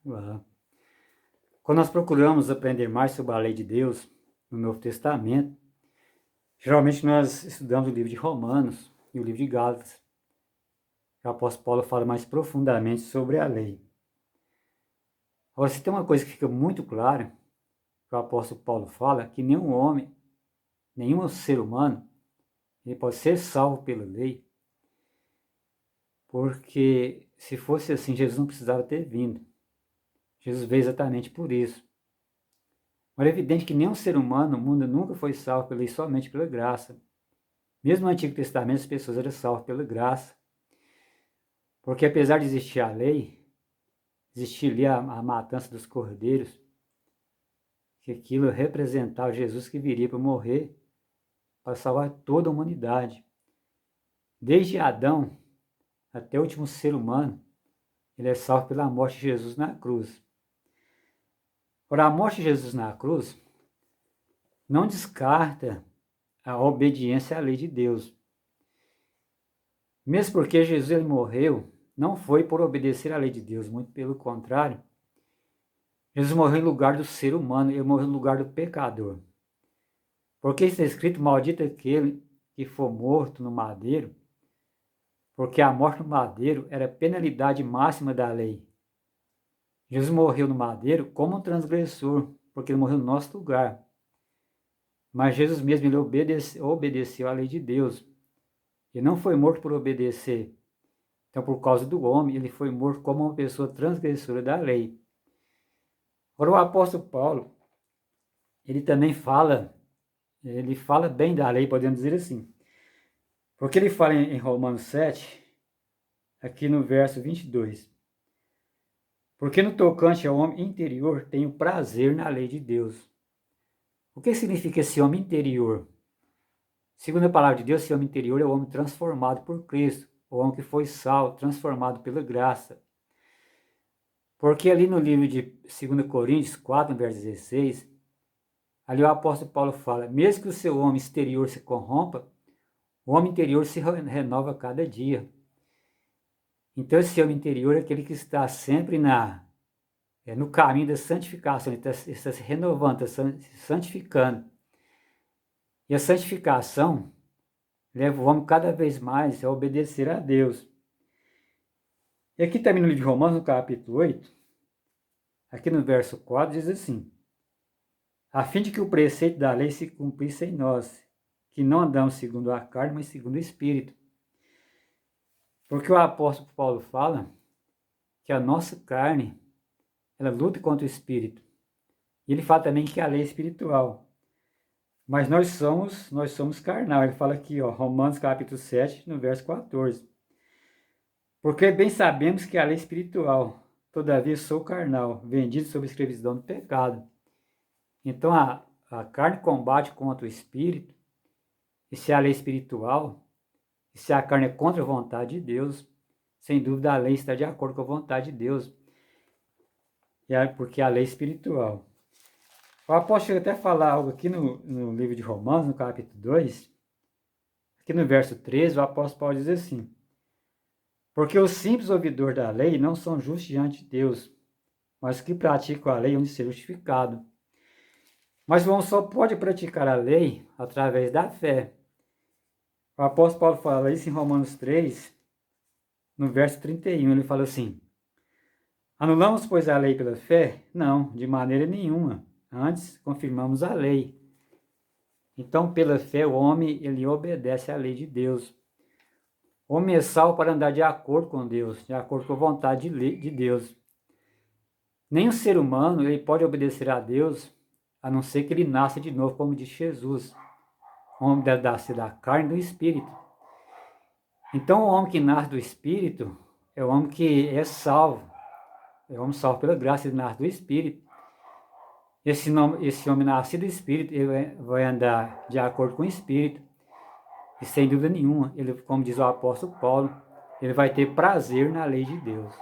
Ah, Quando nós procuramos aprender mais sobre a lei de Deus no Novo Testamento, geralmente nós estudamos o livro de Romanos e o livro de Gálatas. O apóstolo Paulo fala mais profundamente sobre a lei. Agora, se tem uma coisa que fica muito clara, que o apóstolo Paulo fala, que nenhum homem, nenhum ser humano, ele pode ser salvo pela lei, porque se fosse assim, Jesus não precisava ter vindo. Jesus veio exatamente por isso. Mas é evidente que nenhum ser humano no mundo nunca foi salvo pela lei, somente pela graça. Mesmo no Antigo Testamento, as pessoas eram salvas pela graça. Porque apesar de existir a lei, existia ali a matança dos cordeiros, que aquilo representava Jesus que viria para morrer, para salvar toda a humanidade. Desde Adão até o último ser humano, ele é salvo pela morte de Jesus na cruz. Ora, a morte de Jesus na cruz não descarta a obediência à lei de Deus. Mesmo porque Jesus ele morreu, não foi por obedecer à lei de Deus, muito pelo contrário. Jesus morreu em lugar do ser humano, ele morreu no lugar do pecador. Porque está escrito, maldito aquele que for morto no madeiro, porque a morte no madeiro era a penalidade máxima da lei. Jesus morreu no madeiro como um transgressor, porque ele morreu no nosso lugar. Mas Jesus mesmo ele obedeceu à lei de Deus. Ele não foi morto por obedecer. Então, por causa do homem, ele foi morto como uma pessoa transgressora da lei. Agora, o apóstolo Paulo, ele também ele fala bem da lei, podemos dizer assim. Porque ele fala em Romanos 7, aqui no verso 22. Porque no tocante ao homem interior, tenho prazer na lei de Deus. O que significa esse homem interior? Segundo a palavra de Deus, esse homem interior é o homem transformado por Cristo, o homem que foi salvo, transformado pela graça. Porque ali no livro de 2 Coríntios 4, verso 16, ali o apóstolo Paulo fala, mesmo que o seu homem exterior se corrompa, o homem interior se renova a cada dia. Então esse homem interior é aquele que está sempre no caminho da santificação, ele está se renovando, está se santificando. E a santificação leva o homem cada vez mais a obedecer a Deus. E aqui também no livro de Romanos, no capítulo 8, aqui no verso 4, diz assim, a fim de que o preceito da lei se cumprisse em nós, que não andamos segundo a carne, mas segundo o Espírito. Porque o apóstolo Paulo fala que a nossa carne, ela luta contra o Espírito. E ele fala também que a lei é espiritual. Mas nós somos carnal. Ele fala aqui, ó, Romanos capítulo 7, no verso 14. Porque bem sabemos que a lei é espiritual, todavia sou carnal, vendido sob a escravidão do pecado. Então a carne combate contra o espírito, e se a lei é espiritual, e se a carne é contra a vontade de Deus, sem dúvida a lei está de acordo com a vontade de Deus, porque a lei é espiritual. O apóstolo chega até a falar algo aqui no livro de Romanos, no capítulo 2, aqui no verso 13, o apóstolo Paulo diz assim, porque os simples ouvidores da lei não são justos diante de Deus, mas os que praticam a lei hão de ser justificados. Mas o homem só pode praticar a lei através da fé. O apóstolo Paulo fala isso em Romanos 3, no verso 31, ele fala assim, anulamos, pois, a lei pela fé? Não, de maneira nenhuma. Antes, confirmamos a lei. Então, pela fé, o homem, ele obedece à lei de Deus. O homem é salvo para andar de acordo com Deus, de acordo com a vontade de Deus. Nenhum ser humano ele pode obedecer a Deus, a não ser que ele nasça de novo, como diz Jesus. O homem deve nascer da carne e do Espírito. Então, o homem que nasce do Espírito é o homem que é salvo. É o homem salvo pela graça, ele nasce do Espírito. Esse homem nascido do Espírito, ele vai andar de acordo com o Espírito. E sem dúvida nenhuma, ele, como diz o apóstolo Paulo, ele vai ter prazer na lei de Deus.